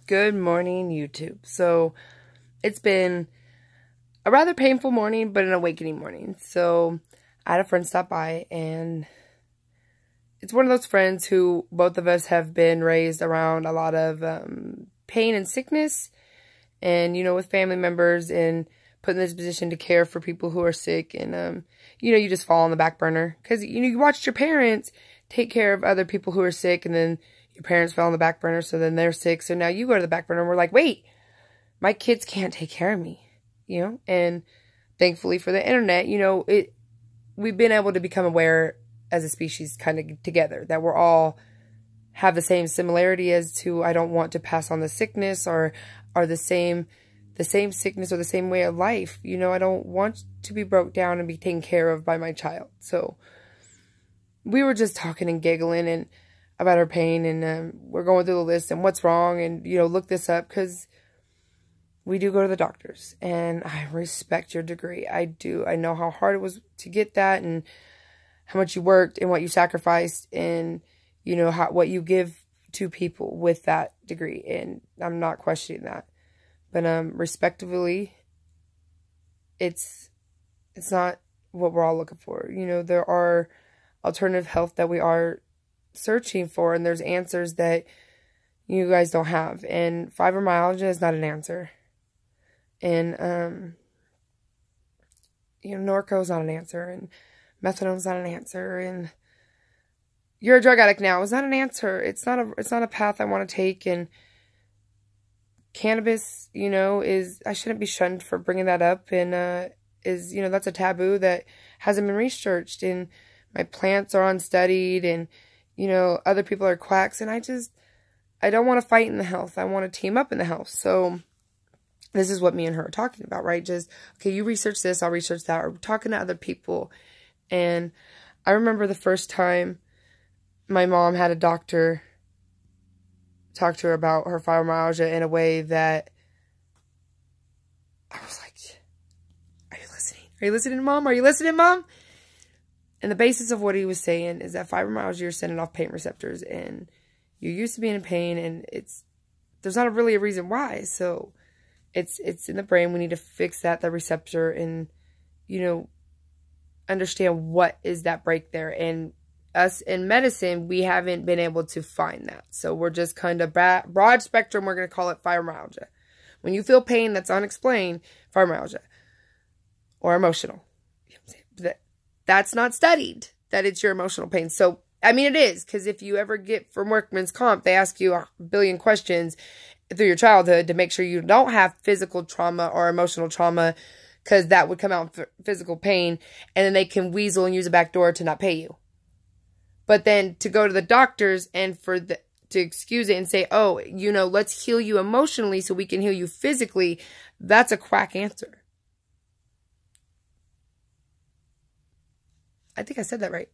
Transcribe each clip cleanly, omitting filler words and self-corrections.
Good morning, YouTube. So, it's been a rather painful morning, but an awakening morning. So, I had a friend stop by, and it's one of those friends who both of us have been raised around a lot of pain and sickness, and, with family members, and put in this position to care for people who are sick, and, you just fall on the back burner. Because, you watched your parents take care of other people who are sick, and then your parents fell on the back burner, so then they're sick, so now you go to the back burner, and we're like, wait, my kids can't take care of me, and thankfully for the internet, we've been able to become aware as a species kind of together, that we're all have the same similarity as to, I don't want to pass on the sickness, or the same sickness or the same way of life, I don't want to be broke down and be taken care of by my child. So we were just talking and giggling and about her pain, and we're going through the list and what's wrong, and, look this up, because we do go to the doctors, and I respect your degree. I do. I know how hard it was to get that, and how much you worked, and what you sacrificed, and, what you give to people with that degree, and I'm not questioning that. But, respectively, it's not what we're all looking for. There are alternative health that we are searching for, and there's answers that you guys don't have, and fibromyalgia is not an answer, and Norco is not an answer, and methadone is not an answer, and you're a drug addict now is not an answer. It's not a path I want to take. And cannabis, is, I shouldn't be shunned for bringing that up, and is, that's a taboo that hasn't been researched, and my plants are unstudied, and other people are quacks, and I don't want to fight in the health. I want to team up in the health. So this is what me and her are talking about, right? Just, okay, you research this, I'll research that. Or talking to other people. And I remember the first time my mom had a doctor talk to her about her fibromyalgia in a way that I was like, are you listening? Are you listening, Mom? Are you listening, Mom? And the basis of what he was saying is that fibromyalgia, you're sending off pain receptors, and you're used to being in pain, and there's not really a reason why. So it's in the brain. We need to fix that receptor, and, understand what is that break there. And us in medicine, we haven't been able to find that. So we're just kind of broad spectrum. We're going to call it fibromyalgia. When you feel pain that's unexplained, fibromyalgia, or emotional. That's not studied, that it's your emotional pain. So, I mean, it is, because if you ever get from workman's comp, they ask you a billion questions through your childhood to make sure you don't have physical trauma or emotional trauma, because that would come out in physical pain, and then they can weasel and use a back door to not pay you. But then to go to the doctors and to excuse it and say, oh, let's heal you emotionally so we can heal you physically, that's a quack answer. I think I said that right.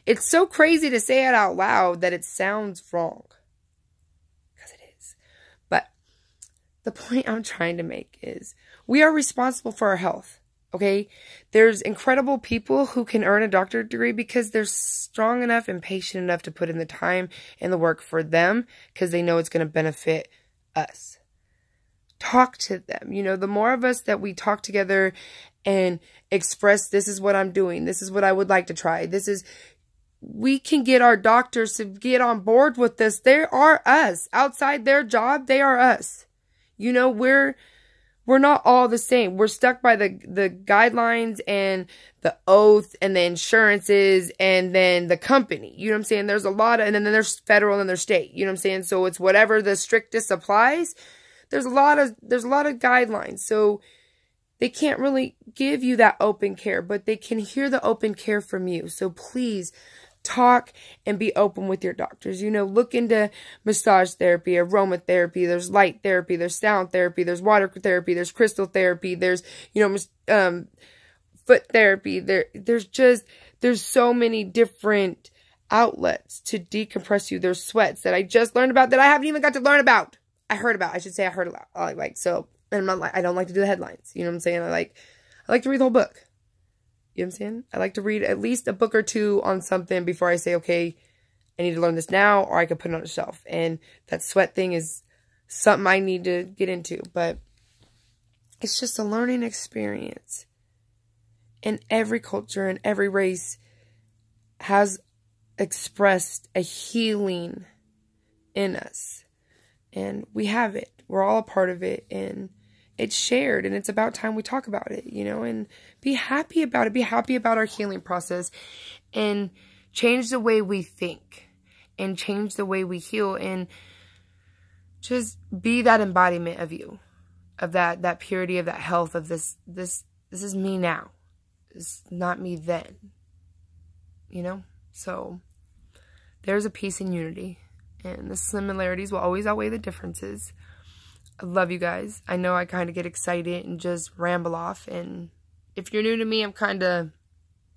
It's so crazy to say it out loud that it sounds wrong. Because it is. But the point I'm trying to make is we are responsible for our health. Okay? There's incredible people who can earn a doctorate degree because they're strong enough and patient enough to put in the time and the work for them, because they know it's going to benefit us. Talk to them. The more of us that we talk together and express, this is what I'm doing, this is what I would like to try, we can get our doctors to get on board with this. They are us. Outside their job, they are us. We're not all the same. We're stuck by the guidelines and the oath and the insurances and then the company. You know what I'm saying? There's a lot of, and then there's federal and there's state. You know what I'm saying? So it's whatever the strictest applies. There's a lot of guidelines. So they can't really give you that open care, but they can hear the open care from you. So please talk and be open with your doctors. Look into massage therapy, aromatherapy, there's light therapy, there's sound therapy, there's water therapy, there's crystal therapy, there's, foot therapy. There's so many different outlets to decompress you. There's sweats that I just learned about that I haven't even got to learn about. I heard a lot. So, and I don't like to do the headlines. You know what I'm saying? I like to read the whole book. You know what I'm saying? I like to read at least a book or two on something before I say, okay, I need to learn this now, or I could put it on a shelf. And that sweat thing is something I need to get into. But it's just a learning experience. And every culture and every race has expressed a healing in us. And we have it. We're all a part of it. And it's shared. And it's about time we talk about it, you know, and be happy about it. Be happy about our healing process. And change the way we think. And change the way we heal. And just be that embodiment of you. Of that purity, of that health, of this is me now. It's not me then. You know? So, there's a peace and unity. And the similarities will always outweigh the differences. I love you guys. I know I kind of get excited and just ramble off. And if you're new to me, I'm kind of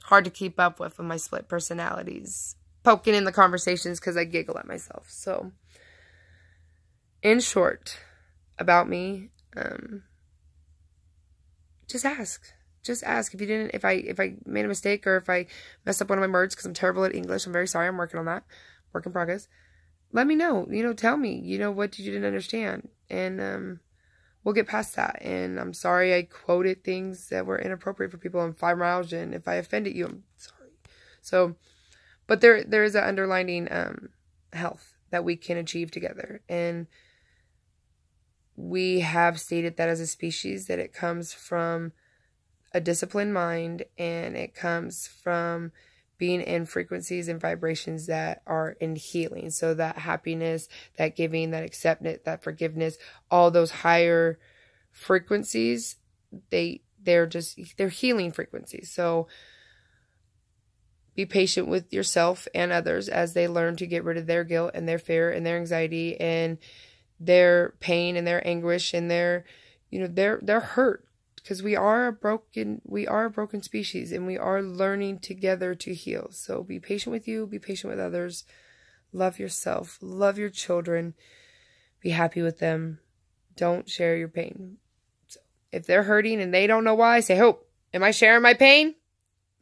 hard to keep up with my split personalities. Poking in the conversations because I giggle at myself. So, in short, about me, just ask. Just ask. If I made a mistake or if I messed up one of my words because I'm terrible at English, I'm very sorry. I'm working on that. Work in progress. Let me know. You know, tell me. You know, what you didn't understand. And we'll get past that. And I'm sorry I quoted things that were inappropriate for people on fibromyalgia. And if I offended you, I'm sorry. So, but there is an underlining health that we can achieve together. And we have stated that as a species that it comes from a disciplined mind, and it comes from being in frequencies and vibrations that are in healing. So that happiness, that giving, that acceptance, that forgiveness, all those higher frequencies, they're healing frequencies. So be patient with yourself and others as they learn to get rid of their guilt and their fear and their anxiety and their pain and their anguish and their hurt. Because we are a broken species, and we are learning together to heal. So be patient with you, be patient with others. Love yourself, love your children, be happy with them. Don't share your pain. So if they're hurting and they don't know why, say, "Hope, am I sharing my pain?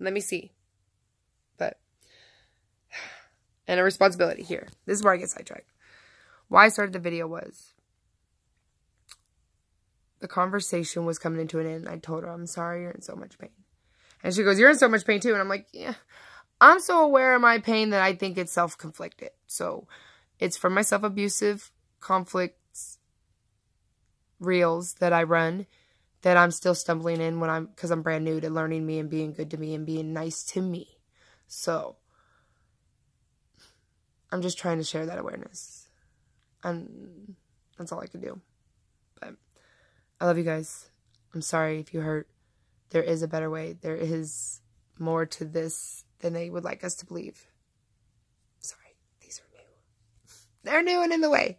Let me see." But, and a responsibility here. This is where I get sidetracked. Why I started the video was, the conversation was coming into an end. I told her, "I'm sorry, you're in so much pain." And she goes, "You're in so much pain too." And I'm like, yeah, I'm so aware of my pain that I think it's self-conflicted. So it's from my self-abusive conflicts reels that I run that I'm still stumbling in because I'm brand new to learning me and being good to me and being nice to me. So I'm just trying to share that awareness. And that's all I can do. But I love you guys. I'm sorry if you hurt. There is a better way. There is more to this than they would like us to believe. Sorry, these are new. They're new and in the way.